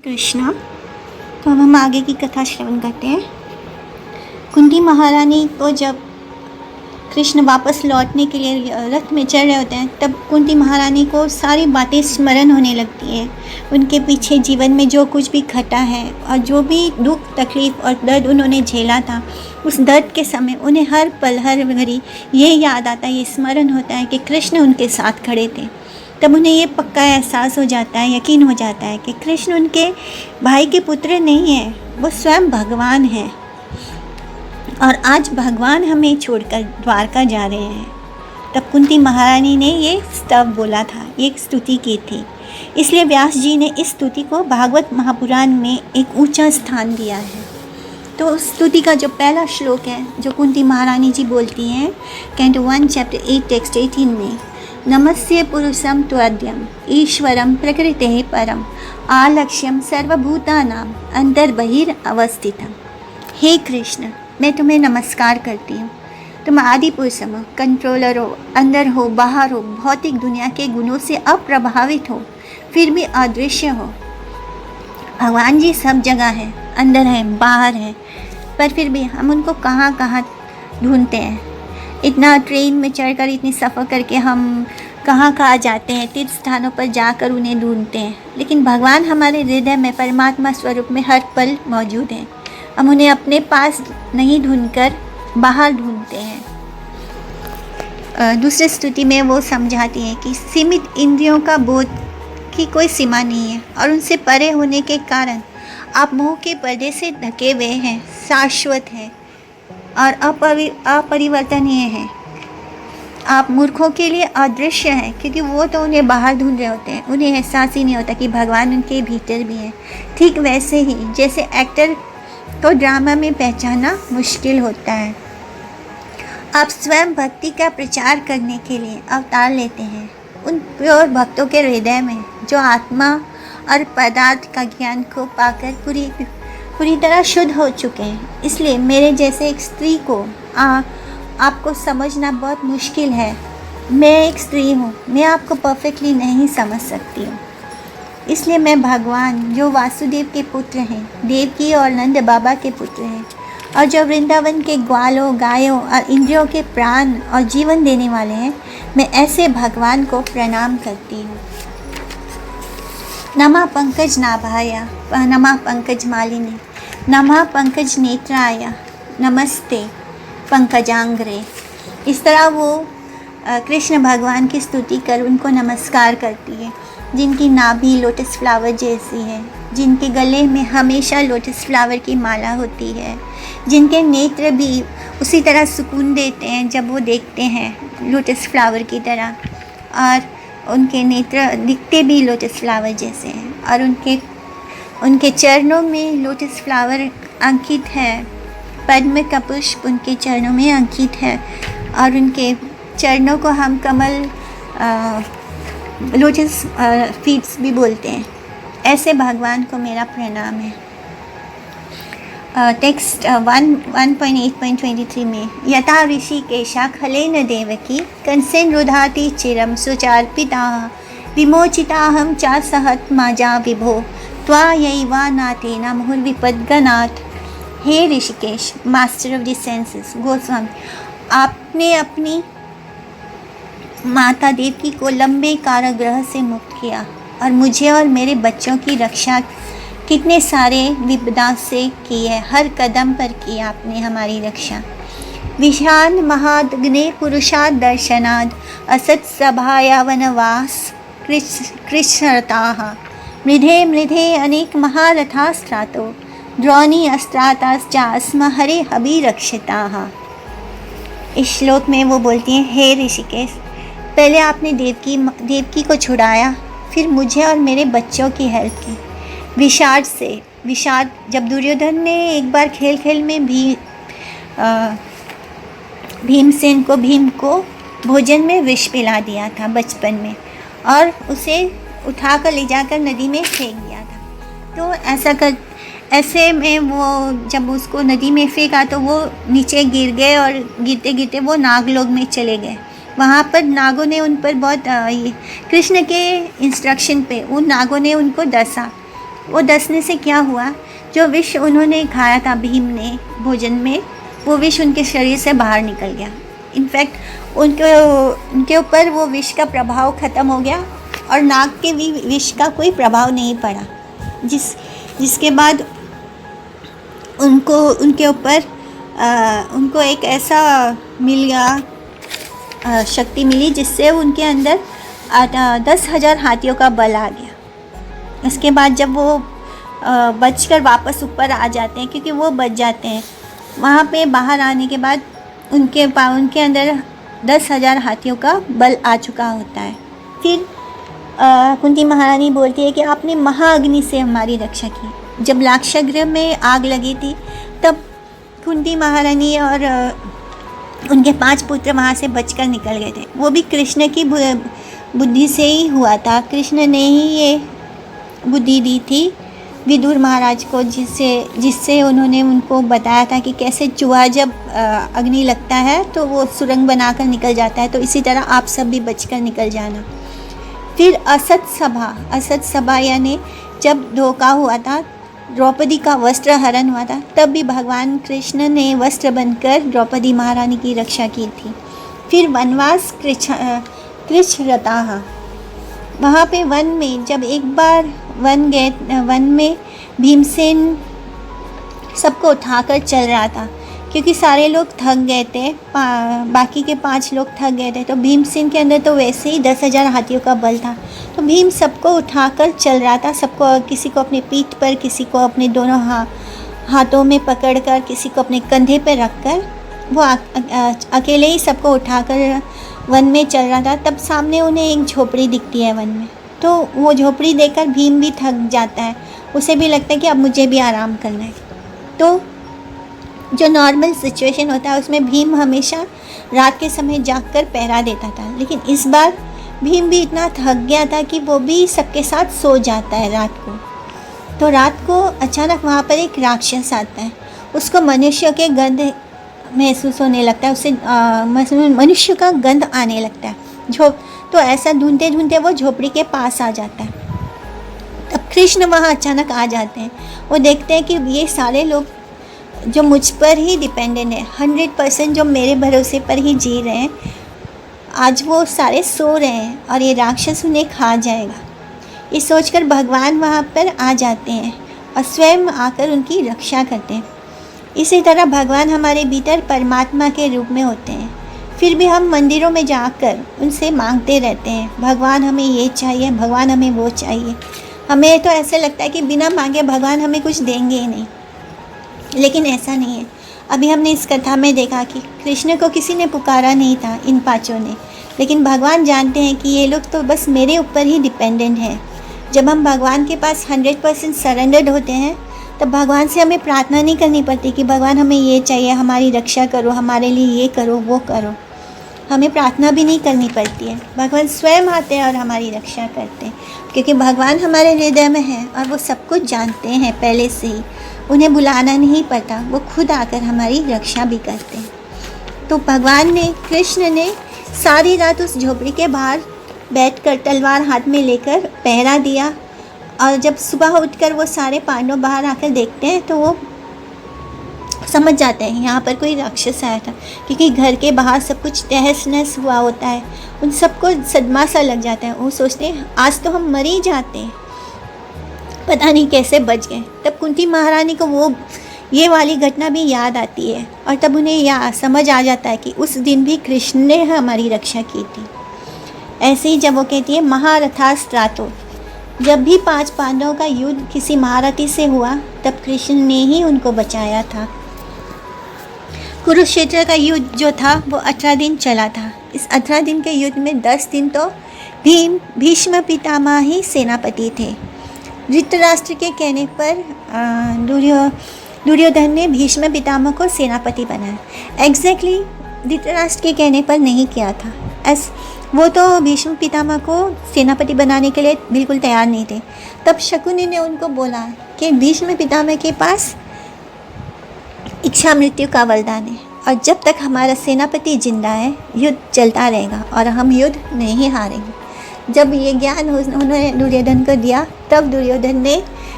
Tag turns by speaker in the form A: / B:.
A: कृष्णा। तो अब हम आगे की कथा श्रवण करते हैं। कुंती महारानी को जब कृष्ण वापस लौटने के लिए रथ में चढ़ रहे होते हैं, तब कुंती महारानी को सारी बातें स्मरण होने लगती हैं। उनके पीछे जीवन में जो कुछ भी घटा है और जो भी दुख तकलीफ़ और दर्द उन्होंने झेला था, उस दर्द के समय उन्हें हर पल हर घड़ी ये याद आता है, ये स्मरण होता है कि कृष्ण उनके साथ खड़े थे। तब उन्हें ये पक्का एहसास हो जाता है, यकीन हो जाता है कि कृष्ण उनके भाई के पुत्र नहीं हैं, वो स्वयं भगवान हैं। और आज भगवान हमें छोड़कर द्वारका जा रहे हैं। तब कुंती महारानी ने ये स्तव बोला था, एक स्तुति की थी। इसलिए व्यास जी ने इस स्तुति को भागवत महापुराण में एक ऊंचा स्थान दिया है। तो उस स्तुति का जो पहला श्लोक है, जो कुंती महारानी जी बोलती हैं, कैंटो 1 चैप्टर 8 टेक्स्ट 18 में, नमस्ये पुरुषं त्वद्यं ईश्वरं प्रकृतेः परम आलक्ष्यं सर्वभूतानां अंतर्बहिरवस्थितम्। हे कृष्ण, मैं तुम्हें नमस्कार करती हूँ। तुम आदि पुरुष हो, कंट्रोलर हो, अंदर हो, बाहर हो, भौतिक दुनिया के गुणों से अप्रभावित हो, फिर भी अदृश्य हो। भगवान जी सब जगह है, अंदर है, बाहर है, पर फिर भी हम उनको कहाँ कहाँ ढूंढते हैं। इतना ट्रेन में चढ़कर इतनी सफ़र करके हम कहाँ कहाँ जाते हैं, तीर्थ स्थानों पर जाकर उन्हें ढूंढते हैं, लेकिन भगवान हमारे हृदय में परमात्मा स्वरूप में हर पल मौजूद हैं। हम उन्हें अपने पास नहीं ढूंढकर बाहर ढूंढते हैं। दूसरी स्तुति में वो समझाती है कि सीमित इंद्रियों का बोध की कोई सीमा नहीं है और उनसे परे होने के कारण आप मोह के पर्दे से ढके हुए हैं, शाश्वत हैं और अपरिवर्तनीय हैं। आप मूर्खों के लिए अदृश्य हैं, क्योंकि वो तो उन्हें बाहर ढूंढ रहे होते हैं, उन्हें एहसास ही नहीं होता कि भगवान उनके भीतर भी हैं। ठीक वैसे ही जैसे एक्टर को ड्रामा में पहचानना मुश्किल होता है, आप स्वयं भक्ति का प्रचार करने के लिए अवतार लेते हैं उन प्योर भक्तों के हृदय में, जो आत्मा और पदार्थ का ज्ञान को पाकर पूरी तरह शुद्ध हो चुके हैं। इसलिए मेरे जैसे एक स्त्री को आपको समझना बहुत मुश्किल है। मैं एक स्त्री हूँ, मैं आपको परफेक्टली नहीं समझ सकती हूँ। इसलिए मैं भगवान, जो वासुदेव के पुत्र हैं, देवकी और नंद बाबा के पुत्र हैं, और जो वृंदावन के ग्वालों, गायों और इंद्रियों के प्राण और जीवन देने वाले हैं, मैं ऐसे भगवान को प्रणाम करती हूँ। नमः पंकज नाभाय, नमः पंकज मालिनी, नमः पंकज नेत्राय, नमस्ते पंकजांग्रे। इस तरह वो कृष्ण भगवान की स्तुति कर उनको नमस्कार करती है, जिनकी नाभि लोटस फ्लावर जैसी है, जिनके गले में हमेशा लोटस फ्लावर की माला होती है, जिनके नेत्र भी उसी तरह सुकून देते हैं जब वो देखते हैं लोटस फ्लावर की तरह, और उनके नेत्र दिखते भी लोटस फ्लावर जैसे हैं, और उनके चरणों में लोटस फ्लावर अंकित है, पद्म का पुष्प उनके चरणों में अंकित है, और उनके चरणों को हम कमल लोटस फीट्स भी बोलते हैं। ऐसे भगवान को मेरा प्रणाम है। टेक्स्ट 1.8.23 में, यथा ऋषिकेशा खलेन देवकी कंसेन रुधाति चिरम सुचार्पिता विमोचिताहं च सहत्माजा विभो त्वायैवा नाथेना मुहुर्विपद्गनाथ। हे Hrishikesh, master of the senses, Goswami, आपने अपनी माता देवकी को लंबे कारागृह से मुक्त किया और मुझे और मेरे बच्चों की रक्षा कितने सारे विपदा से की है, हर कदम पर की आपने हमारी रक्षा। विशाल महाग्ने पुरुषाद दर्शनाद असत सभाया वनवास कृष्णताः मृधे मृधे अनेक महारथास्त्रातो द्रोणी अस्त्राताश्चास्म हरे हबी रक्षिताः। इस श्लोक में वो बोलती हैं, हे ऋषिकेश, पहले आपने देवकी को छुड़ाया, फिर मुझे और मेरे बच्चों की हेल्प की विषाद जब दुर्योधन ने एक बार खेल में भी भीम को भोजन में विष पिला दिया था बचपन में, और उसे उठाकर ले जाकर नदी में फेंक दिया था। तो ऐसे में वो जब उसको नदी में फेंका तो वो नीचे गिर गए, और गिरते गिरते वो नागलोक में चले गए। वहाँ पर नागों ने उन पर बहुत कृष्ण के इंस्ट्रक्शन पे उन नागों ने उनको डसा, वो डसने से क्या हुआ, जो विष उन्होंने खाया था भीम ने भोजन में, वो विष उनके शरीर से बाहर निकल गया। इनफैक्ट उनके ऊपर वो विष का प्रभाव ख़त्म हो गया और नाग के भी विष का कोई प्रभाव नहीं पड़ा, जिसके बाद उनके ऊपर उनको एक ऐसा मिल गया, शक्ति मिली, जिससे उनके अंदर 10,000 हाथियों का बल आ गया। उसके बाद जब वो बचकर वापस ऊपर आ जाते हैं, क्योंकि वो बच जाते हैं, वहाँ पे बाहर आने के बाद उनके अंदर 10,000 हाथियों का बल आ चुका होता है। फिर कुंती महारानी बोलती है कि आपने महाअग्नि से हमारी रक्षा की। जब लाक्षागृह में आग लगी थी, तब कुंती महारानी और उनके 5 पुत्र वहाँ से बचकर निकल गए थे। वो भी कृष्ण की बुद्धि से ही हुआ था। कृष्ण ने ही ये बुद्धि दी थी विदुर महाराज को, जिससे उन्होंने उनको बताया था कि कैसे चूहा जब अग्नि लगता है तो वो सुरंग बनाकर निकल जाता है, तो इसी तरह आप सब भी बचकर निकल जाना। फिर असत सभा यानी जब धोखा हुआ था, द्रौपदी का वस्त्र हरण हुआ था, तब भी भगवान कृष्ण ने वस्त्र बनकर द्रौपदी महारानी की रक्षा की थी। फिर वनवास कृच्छ्रताः, वहाँ पे वन में जब एक बार वन में भीमसेन सबको उठाकर चल रहा था, क्योंकि सारे लोग थक गए थे, बाकी के 5 लोग थक गए थे, तो भीमसेन के अंदर तो वैसे ही 10,000 हाथियों का बल था, तो भीम सबको उठाकर चल रहा था। सबको, किसी को अपने पीठ पर, किसी को अपने दोनों हाथों में पकड़कर, किसी को अपने कंधे पर रखकर वो अकेले ही सबको उठाकर वन में चल रहा था। तब सामने उन्हें एक झोपड़ी दिखती है वन में, तो वो झोपड़ी देखकर भीम भी थक जाता है, उसे भी लगता है कि अब मुझे भी आराम करना है। तो जो नॉर्मल सिचुएशन होता है उसमें भीम हमेशा रात के समय जागकर पहरा देता था, लेकिन इस बार भीम भी इतना थक गया था कि वो भी सबके साथ सो जाता है रात को। तो रात को अचानक वहाँ पर एक राक्षस आता है, उसको मनुष्य के गंध महसूस होने लगता है, उसे मनुष्य का गंध आने लगता है। तो ऐसा ढूंढते ढूंढते वो झोपड़ी के पास आ जाता है। तब कृष्ण वहाँ अचानक आ जाते हैं। वो देखते हैं कि ये सारे लोग जो मुझ पर ही डिपेंडेंट है, 100% जो मेरे भरोसे पर ही जी रहे हैं, आज वो सारे सो रहे हैं और ये राक्षस उन्हें खा जाएगा। ये सोचकर भगवान वहाँ पर आ जाते हैं और स्वयं आकर उनकी रक्षा करते हैं। इसी तरह भगवान हमारे भीतर परमात्मा के रूप में होते हैं। फिर भी हम मंदिरों में जाकर उनसे मांगते रहते हैं, भगवान हमें ये चाहिए, भगवान हमें वो चाहिए। हमें तो ऐसे लगता है कि बिना मांगे भगवान हमें कुछ देंगे ही नहीं, लेकिन ऐसा नहीं है। अभी हमने इस कथा में देखा कि कृष्ण को किसी ने पुकारा नहीं था, इन 5 ने, लेकिन भगवान जानते हैं कि ये लोग तो बस मेरे ऊपर ही डिपेंडेंट हैं। जब हम भगवान के पास 100% सरेंडर्ड होते हैं, तब भगवान से हमें प्रार्थना नहीं करनी पड़ती कि भगवान हमें ये चाहिए, हमारी रक्षा करो, हमारे लिए ये करो, वो करो। हमें प्रार्थना भी नहीं करनी पड़ती है, भगवान स्वयं आते हैं और हमारी रक्षा करते हैं, क्योंकि भगवान हमारे हृदय में है और वो सब कुछ जानते हैं पहले से ही। उन्हें बुलाना नहीं पड़ता, वो खुद आकर हमारी रक्षा भी करते हैं। तो भगवान ने, कृष्ण ने सारी रात उस झोपड़ी के बाहर बैठकर तलवार हाथ में लेकर पहरा दिया, और जब सुबह उठकर वो सारे पांडव बाहर आकर देखते हैं तो वो समझ जाते हैं यहाँ पर कोई राक्षस आया था, क्योंकि घर के बाहर सब कुछ तहस नहस हुआ होता है। उन सबको सदमा सा लग जाता है, वो सोचते हैं आज तो हम मर ही जाते हैं, पता नहीं कैसे बच गए। तब कुंती महारानी को ये वाली घटना भी याद आती है, और तब उन्हें समझ आ जाता है कि उस दिन भी कृष्ण ने हमारी रक्षा की थी। ऐसे ही जब वो कहती है महारथास्त्रातो, जब भी 5 पांडवों का युद्ध किसी महारथी से हुआ, तब कृष्ण ने ही उनको बचाया था। कुरुक्षेत्र का युद्ध जो था वो 18 दिन चला था। इस 18 दिन के युद्ध में 10 दिन तो भीष्म पितामह ही सेनापति थे। धृतराष्ट्र के कहने पर दुर्योधन ने भीष्म पितामह को सेनापति बनाया। एग्जैक्टली धृतराष्ट्र के कहने पर नहीं किया था, वो तो भीष्म पितामह को सेनापति बनाने के लिए बिल्कुल तैयार नहीं थे। तब शकुनी ने उनको बोला कि भीष्म पितामह के पास इच्छा मृत्यु का वरदान है, और जब तक हमारा सेनापति जिंदा है युद्ध चलता रहेगा और हम युद्ध नहीं हारेंगे। जब ये ज्ञान उन्होंने दुर्योधन को दिया, तब दुर्योधन ने